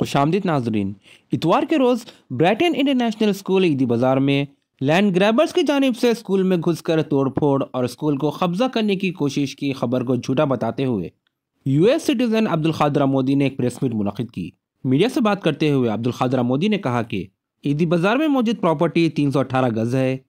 खुशामदीद नाजरीन। इतवार के रोज़ ब्राइटन इंटरनेशनल स्कूल ईदी बाज़ार में लैंड ग्रैबर्स की जानिब से स्कूल में घुसकर तोड़फोड़ और स्कूल को कब्जा करने की कोशिश की खबर को झूठा बताते हुए यूएस सिटीजन अब्दुल कादिर मोदी ने एक प्रेस मीट मुनक़िद की। मीडिया से बात करते हुए अब्दुल कादिर मोदी ने कहा कि ईदी बाज़ार में मौजूद प्रॉपर्टी 318 गज है,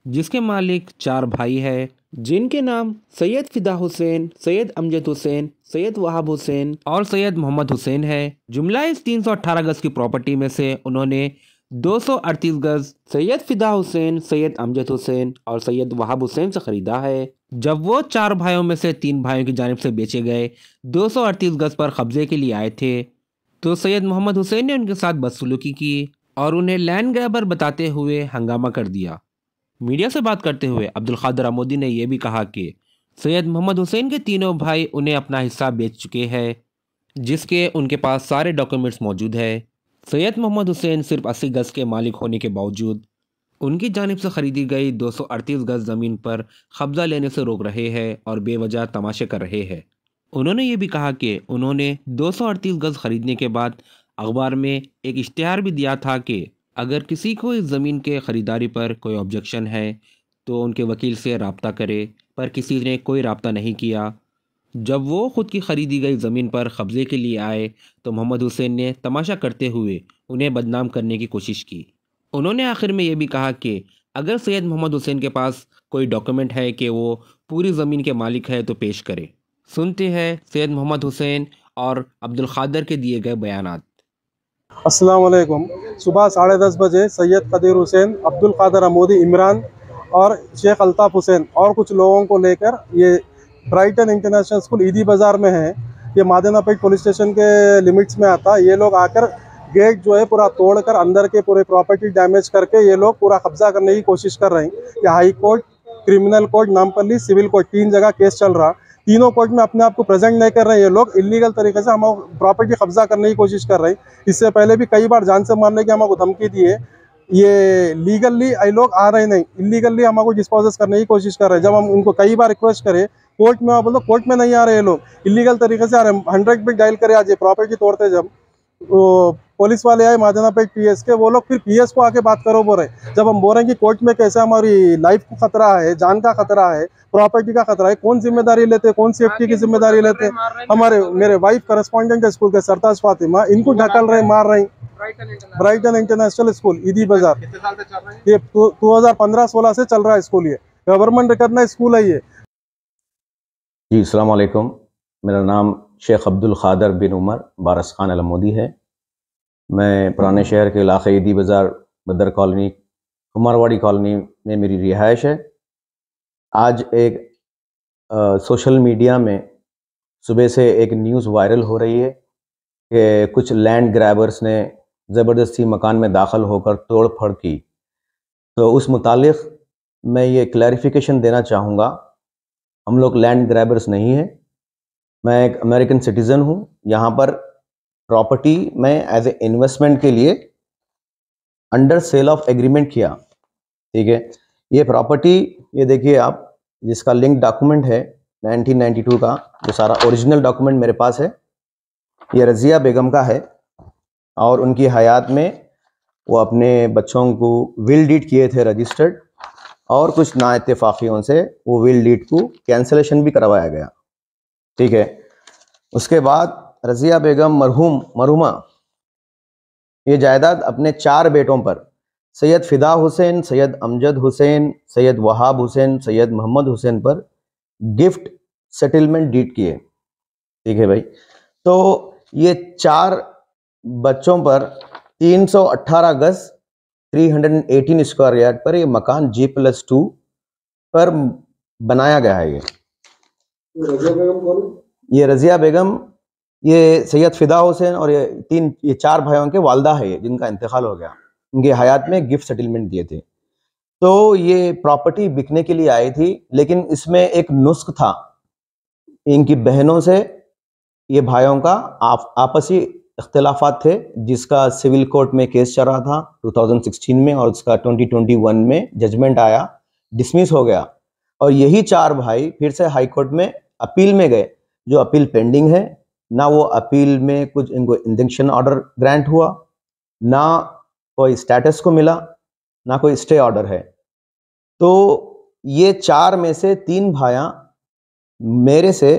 जिसके मालिक 4 भाई है, जिनके नाम सैयद फिदा हुसैन, सैयद अमजद हुसैन, सैयद वहाब हुसैन और सैयद मोहम्मद हुसैन है। जुमला इस 318 गज की प्रॉपर्टी में से उन्होंने 238 गज सैयद फिदा हुसैन, सैयद अमजद हुसैन और सैयद वहाब हुसैन से खरीदा है। जब वो 4 भाइयों में से 3 भाइयों की जानिब से बेचे गए 238 गज पर कब्जे के लिए आए थे, तो सैयद मोहम्मद हुसैन ने उनके साथ बदसलूकी की और उन्हें लैंड ग्रैबर बताते हुए हंगामा कर दिया। मीडिया से बात करते हुए अब्दुल कादिर मोदी ने यह भी कहा कि सैयद मोहम्मद हुसैन के तीनों भाई उन्हें अपना हिस्सा बेच चुके हैं, जिसके उनके पास सारे डॉक्यूमेंट्स मौजूद है। सैयद मोहम्मद हुसैन सिर्फ 80 गज के मालिक होने के बावजूद उनकी जानिब से खरीदी गई 238 गज ज़मीन पर कब्जा लेने से रोक रहे हैं और बेवजह तमाशे कर रहे हैं। उन्होंने ये भी कहा कि उन्होंने 238 गज खरीदने के बाद अखबार में एक इश्तिहार भी दिया था कि अगर किसी को इस ज़मीन के ख़रीदारी पर कोई ऑब्जेक्शन है तो उनके वकील से रब्ता करे, पर किसी ने कोई रब्ता नहीं किया। जब वो ख़ुद की ख़रीदी गई ज़मीन पर कब्ज़े के लिए आए तो मोहम्मद हुसैन ने तमाशा करते हुए उन्हें बदनाम करने की कोशिश की। उन्होंने आखिर में ये भी कहा कि अगर सैयद मोहम्मद हुसैन के पास कोई डॉक्यूमेंट है कि वो पूरी ज़मीन के मालिक है तो पेश करे। सुनते हैं सैयद मोहम्मद हुसैन और अब्दुल कादिर के दिए गए बयानात। अस्सलाम वालेकुम। सुबह 10:30 बजे सैयद कदीर हुसैन, अब्दुल कादिर मोदी, इमरान और शेख अल्ताफ़ हुसैन और कुछ लोगों को लेकर ये ब्राइटन इंटरनेशनल स्कूल ईदी बाज़ार में है। ये मादेनापेट पुलिस स्टेशन के लिमिट्स में आता। ये लोग आकर गेट जो है पूरा तोड़कर अंदर के पूरे प्रॉपर्टी डैमेज करके ये लोग पूरा कब्जा करने की कोशिश कर रहे हैं। ये high court, criminal court, Nampally, civil court, 3 जगह केस चल रहा। तीनों कोर्ट में अपने आप को प्रेजेंट नहीं कर रहे हैं। ये लोग इलीगल तरीके से हम प्रॉपर्टी कब्जा करने की कोशिश कर रहे हैं। इससे पहले भी कई बार जान से मारने की हमको धमकी दी है। ये लीगली ये लोग आ रहे नहीं, इलीगली हमको डिस्पोजेस करने की कोशिश कर रहे हैं। जब हम उनको कई बार रिक्वेस्ट करें कोर्ट में, बोलो कोर्ट में नहीं आ रहे ये लोग, इलीगल तरीके से आ रहे हैं। 100 पे डायल करे आज ये प्रॉपर्टी तोड़ते। जब वो पुलिस वाले आए मादेनापेट पीएस के, वो लोग फिर पीएस को आके बात करो बोल रहे। जब हम बोल रहे हैं कि कोर्ट में कैसे हमारी लाइफ को खतरा है, जान का खतरा है, प्रॉपर्टी का खतरा है, कौन जिम्मेदारी लेते, कौन सेफ्टी की जिम्मेदारी लेते? मेरे वाइफ करस्पॉन्डेंट है स्कूल के, सरताज फातिमा, इनको ढकल रहे, मार रहे। ब्राइटन इंटरनेशनल स्कूल ईदी बाजार ये 2015-16 से चल रहा है स्कूल। ये गवर्नमेंट रिकॉग्नाइज स्कूल है ये। जी अस्सलाम वालेकुम। मेरा नाम शेख अब्दुल कादिर बिन उमर बारस खान अल मोदी है। मैं पुराने शहर के इलाके ईदी बाज़ार, बदर कॉलोनी, कुमारवाड़ी कॉलोनी में मेरी रिहाइश है। आज एक सोशल मीडिया में सुबह से एक न्यूज़ वायरल हो रही है कि कुछ लैंड ग्रैबर्स ने ज़बरदस्ती मकान में दाखिल होकर तोड़ फोड़ की। तो उस मुतालिक मैं ये क्लैरिफिकेशन देना चाहूँगा, हम लोग लैंड ग्रैबर्स नहीं हैं। मैं एक अमेरिकन सिटीज़न हूँ। यहाँ पर प्रॉपर्टी मैं एज ए इन्वेस्टमेंट के लिए अंडर सेल ऑफ एग्रीमेंट किया, ठीक है। ये प्रॉपर्टी, ये देखिए आप, जिसका लिंक डॉक्यूमेंट है 1992 का, जो सारा ओरिजिनल डॉक्यूमेंट मेरे पास है, ये रज़िया बेगम का है। और उनकी हयात में वो अपने बच्चों को विल डीड किए थे रजिस्टर्ड, और कुछ नाइत्तेफाकियों से वो विल डीड को कैंसलेशन भी करवाया गया, ठीक है। उसके बाद रज़िया बेगम मरहुमा ये जायदाद अपने 4 बेटों पर, सैयद फिदा हुसैन, सैयद अमजद हुसैन, सैयद वहाब हुसैन, सैयद मोहम्मद हुसैन पर गिफ्ट सेटलमेंट डीड किए, ठीक है भाई। तो ये 4 बच्चों पर 318 गज 318 स्क्वायर यार्ड पर ये मकान G+2 पर बनाया गया है। ये रज़िया बेगम, ये सैयद फिदा हुसैन और ये 4 भाइयों के वालदा है, ये जिनका इंतकाल हो गया। उनके हयात में गिफ्ट सेटलमेंट दिए थे। तो ये प्रॉपर्टी बिकने के लिए आई थी, लेकिन इसमें एक नुस्ख था। इनकी बहनों से ये भाइयों का आपसी इख्तिलाफात थे, जिसका सिविल कोर्ट में केस चल रहा था 2016 में, और उसका 2021 में जजमेंट आया, डिसमिस हो गया। और यही 4 भाई फिर से हाई कोर्ट में अपील में गए, जो अपील पेंडिंग है। ना वो अपील में कुछ इनको इंजंक्शन ऑर्डर ग्रांट हुआ, ना कोई स्टेटस को मिला, ना कोई स्टे ऑर्डर है। तो ये 4 में से 3 भाइयां मेरे से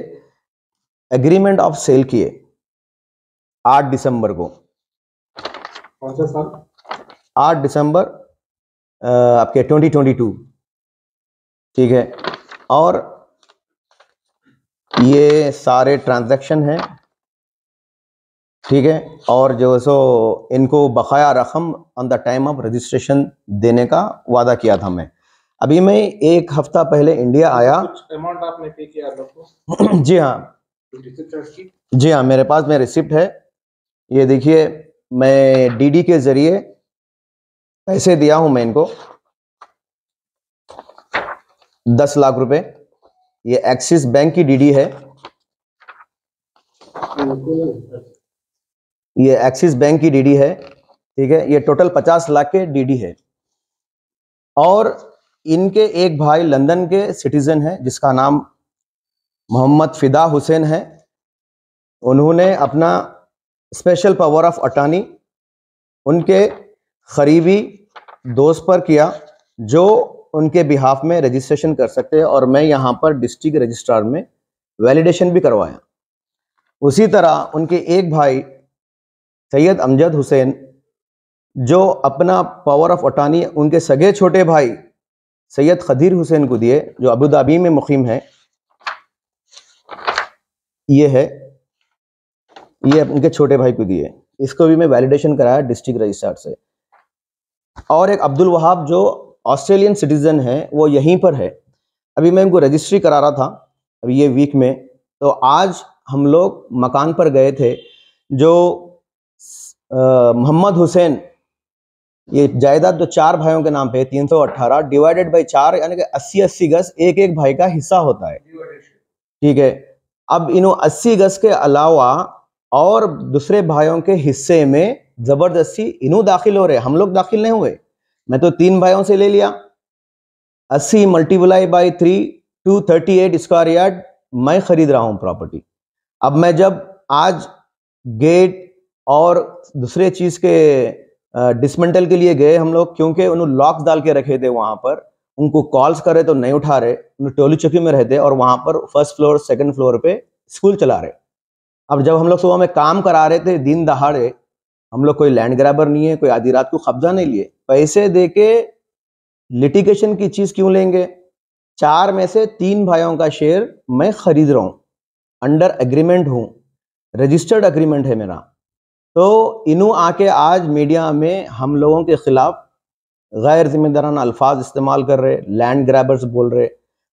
एग्रीमेंट ऑफ सेल किए 8 दिसंबर को। कौन सा साल? 8 दिसंबर आपके 2022, ठीक है। और ये सारे ट्रांजैक्शन हैं, ठीक है। और जो सो इनको बकाया रकम on the time of registration देने का वादा किया था मैं। अभी मैं 1 हफ्ता पहले इंडिया आया। कुछ अमाउंट आपने पे किया लोग को? जी हाँ, जी हाँ, मेरे पास में रिसिप्ट है। ये देखिए, मैं डीडी के जरिए पैसे दिया हूं मैं इनको 10 लाख रुपए। ये एक्सिस बैंक की डीडी है, ये एक्सिस बैंक की डीडी है, ठीक है। ये टोटल 50 लाख के डीडी है। और इनके एक भाई लंदन के सिटीजन है जिसका नाम मोहम्मद फिदा हुसैन है। उन्होंने अपना स्पेशल पावर ऑफ अटॉर्नी उनके करीबी दोस्त पर किया जो उनके बिहाफ में रजिस्ट्रेशन कर सकते हैं, और मैं यहाँ पर डिस्ट्रिक्ट रजिस्ट्रार में वैलिडेशन भी करवाया। उसी तरह उनके एक भाई सैयद अमजद हुसैन जो अपना पावर ऑफ अटॉर्नी उनके सगे छोटे भाई सैयद खदीर हुसैन को दिए, जो अबू धाबी में मुकीम है। ये है, ये उनके छोटे भाई को दिए। इसको भी मैं वैलिडेशन कराया डिस्ट्रिक्ट रजिस्ट्रार से। और एक अब्दुल वहाब जो ऑस्ट्रेलियन सिटीजन है, वो यहीं पर है। अभी मैं इनको रजिस्ट्री करा रहा था अभी ये वीक में। तो आज हम लोग मकान पर गए थे। जो मोहम्मद हुसैन, ये जायदाद जो 4 भाइयों के नाम पे 318 डिवाइडेड बाई 4 यानी कि 80-80 गज एक एक भाई का हिस्सा होता है, ठीक है। अब इन्हों 80 गज के अलावा और दूसरे भाइयों के हिस्से में जबरदस्ती इन्हों दाखिल हो रहे, हम लोग दाखिल नहीं हुए। मैं तो 3 भाइयों से ले लिया। 80 मल्टीप्लाई बाई 3 238 स्क्वायर यार्ड मैं खरीद रहा हूं प्रॉपर्टी। अब मैं जब आज गेट और दूसरे चीज के डिसमेंटल के लिए गए हम लोग, क्योंकि उन्होंने लॉक्स डाल के रखे थे वहां पर, उनको कॉल्स करे तो नहीं उठा रहे, उन्होंने टोली चौकी में रहते और वहां पर फर्स्ट फ्लोर सेकंड फ्लोर पे स्कूल चला रहे। अब जब हम लोग सुबह में काम करा रहे थे दिन दहाड़े, हम लोग कोई लैंड ग्रैबर नहीं है, कोई आधी रात को कब्जा नहीं लिए, पैसे देके लिटिगेशन की चीज क्यों लेंगे। 4 में से 3 भाइयों का शेयर मैं खरीद रहा हूं, अंडर एग्रीमेंट हूं, रजिस्टर्ड एग्रीमेंट है मेरा। तो इन्हों आके आज मीडिया में हम लोगों के खिलाफ गैर जिम्मेदाराना अल्फाज इस्तेमाल कर रहे, लैंड ग्रैबर्स बोल रहे।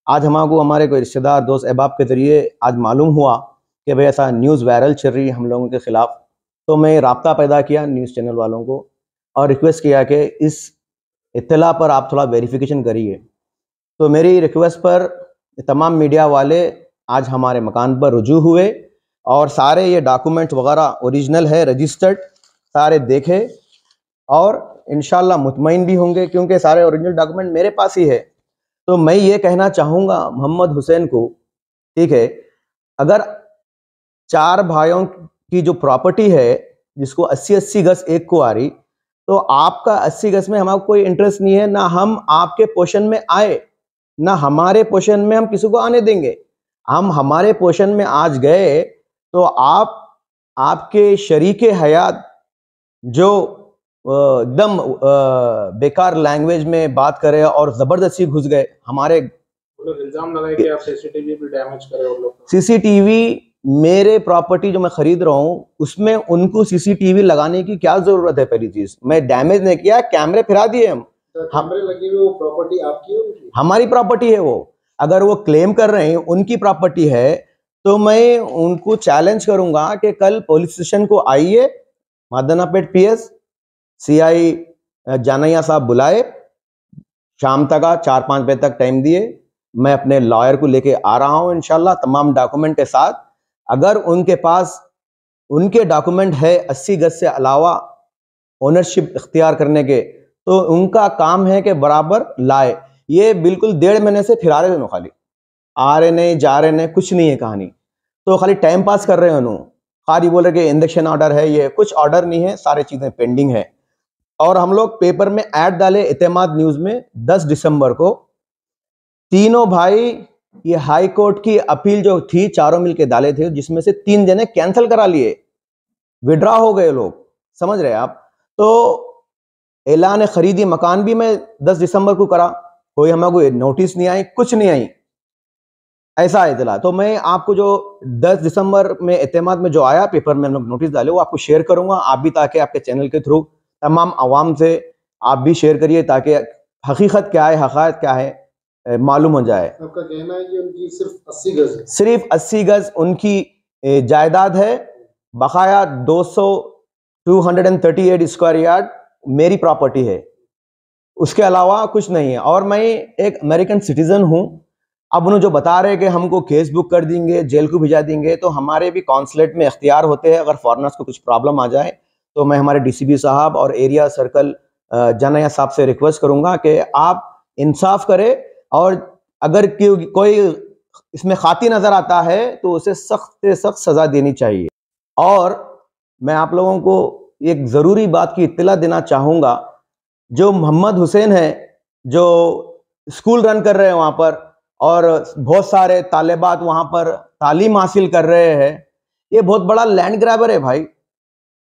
आज हमको हमारे कोई रिश्तेदार दोस्त अहबाब के जरिए आज मालूम हुआ कि भाई ऐसा न्यूज़ वायरल चल रही है हम लोगों के खिलाफ। तो मैं राब्ता पैदा किया न्यूज़ चैनल वालों को और रिक्वेस्ट किया कि इस इत्तला पर आप थोड़ा वेरिफिकेशन करिए। तो मेरी रिक्वेस्ट पर तमाम मीडिया वाले आज हमारे मकान पर रुजू हुए और सारे ये डॉक्यूमेंट वगैरह ओरिजिनल है, रजिस्टर्ड, सारे देखे और इंशाल्लाह मुतमईन भी होंगे क्योंकि सारे ओरिजिनल डॉक्यूमेंट मेरे पास ही है। तो मैं ये कहना चाहूँगा मोहम्मद हुसैन को, ठीक है, अगर 4 भाइयों की जो प्रॉपर्टी है जिसको 80-80 गज एक को आ रही, तो आपका 80 गज में हमारा कोई इंटरेस्ट नहीं है, ना हम आपके पोर्शन में आए ना हमारे पोर्शन में हम किसी को आने देंगे। हम हमारे पोर्शन में आज गए तो आपके शरीके हयात जो एकदम बेकार लैंग्वेज में बात करे और जबरदस्ती घुस गए हमारे, इल्जाम लगाए कि आप सीसीटीवी भी डैमेज करे। उन लोग सीसीटीवी मेरे प्रॉपर्टी जो मैं खरीद रहा हूँ उसमें उनको सीसीटीवी लगाने की क्या जरूरत है। पहली चीज, मैं डैमेज नहीं किया, कैमरे फिरा दिए हम। कैमरे लगे हुए, वो प्रॉपर्टी आपकी है उनकी? हमारी प्रॉपर्टी है वो। अगर वो क्लेम कर रहे हैं उनकी प्रॉपर्टी है तो मैं उनको चैलेंज करूंगा कि कल पुलिस स्टेशन को आइए, मादनापेट पीएस सीआई जानैया साहब बुलाए, शाम तक 4-5 बजे तक टाइम दिए, मैं अपने लॉयर को लेके आ रहा हूं इंशाल्लाह तमाम डॉक्यूमेंट के साथ। अगर उनके पास उनके डॉक्यूमेंट है 80 गज से अलावा ओनरशिप इख्तियार करने के, तो उनका काम है कि बराबर लाए। ये बिल्कुल 1.5 महीने से फिरा रहे हैं, खाली आ रहे नहीं जा रहे नहीं, कुछ नहीं है कहानी, तो खाली टाइम पास कर रहे हैं उन्होंने। खारी बोल रहे कि इंडक्शन ऑर्डर है, ये कुछ ऑर्डर नहीं है, सारी चीजें पेंडिंग है। और हम लोग पेपर में ऐड डाले इत्तेमाद न्यूज में 10 दिसंबर को, तीनों भाई ये हाई कोर्ट की अपील जो थी चारों मिलके डाले थे, जिसमें से 3 जने कैंसिल करा लिए, विड्रॉ हो गए लोग, समझ रहे आप। तो ऐलान खरीदी मकान भी मैं 10 दिसंबर को करा, कोई हमें कोई नोटिस नहीं आई, कुछ नहीं आई, ऐसा इतला। तो मैं आपको जो 10 दिसंबर में इत्तेमाद में जो आया पेपर में हम लोग नोटिस डाले, वो आपको शेयर करूंगा आप भी, ताकि आपके चैनल के थ्रू तमाम आवाम से आप भी शेयर करिए, ताकि हकीकत क्या है, हक़ाइक़ क्या है मालूम हो जाए। आपका कहना है कि उनकी सिर्फ 80 गज उनकी जायदाद है, बकाया 238 स्क्वायर यार्ड मेरी प्रॉपर्टी है, उसके अलावा कुछ नहीं है। और मैं एक अमेरिकन सिटीजन हूँ। अब उन्होंने जो बता रहे हैं कि हमको केस बुक कर देंगे, जेल को भिजा देंगे, तो हमारे भी कॉन्सुलेट में इख्तियार होते हैं, अगर फॉरेनर्स को कुछ प्रॉब्लम आ जाए तो मैं हमारे डीसीपी साहब और एरिया सर्कल जानिया साहब से रिक्वेस्ट करूंगा कि आप इंसाफ करें, और अगर कोई इसमें खाती नजर आता है तो उसे सख्त से सख्त सजा देनी चाहिए। और मैं आप लोगों को एक ज़रूरी बात की इत्तला देना चाहूँगा, जो मोहम्मद हुसैन है जो स्कूल रन कर रहे हैं वहाँ पर, और बहुत सारे तालिबात वहाँ पर तालीम हासिल कर रहे हैं, ये बहुत बड़ा लैंड ग्रैबर है भाई।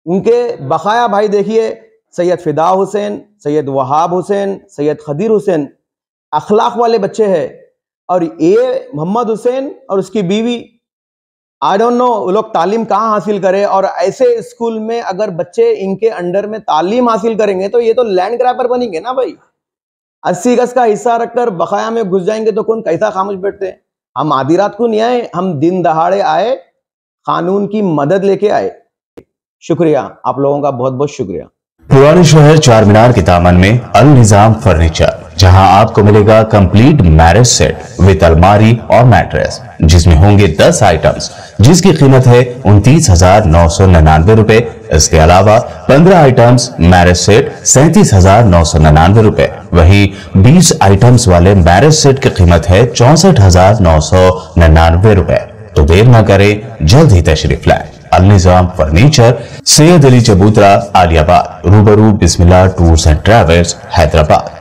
उनके बकाया भाई देखिए, सैयद फिदा हुसैन, सैयद वहाब हुसैन, सैयद खदीर हुसैन अखलाक वाले बच्चे हैं, और ये मोहम्मद हुसैन और उसकी बीवी, आई डोंट नो वो लोग तालीम कहाँ हासिल करें। और ऐसे स्कूल में अगर बच्चे इनके अंडर में तालीम हासिल करेंगे तो ये तो लैंड ग्रैबर बनेंगे ना भाई। 80 गज का हिस्सा रखकर बकाया में घुस जाएंगे तो कौन कैसा खामोश बैठते हैं। हम आधी रात को नहीं आए, हम दिन दहाड़े आए, कानून की मदद लेके आए। शुक्रिया, आप लोगों का बहुत बहुत शुक्रिया। पुराने शहर चार मीनार के दामन में अल निजाम फर्नीचर, जहां आपको मिलेगा कंप्लीट मैरिज सेट विद अलमारी और मैट्रेस, जिसमें होंगे 10 आइटम्स, जिसकी कीमत है 29,999 रुपए। इसके अलावा 15 आइटम्स मैरिज सेट 37,999 रुपए। वहीं 20 आइटम्स वाले मैरिज सेट की कीमत है 64,999 रुपए। तो देर न करें, जल्द ही तशरीफ लाएं। अल निजाम फर्नीचर, सैयद अली चबूतरा, आलियाबाद, रूबरू बिस्मिल्लाह टूर्स एंड ट्रैवल्स, हैदराबाद।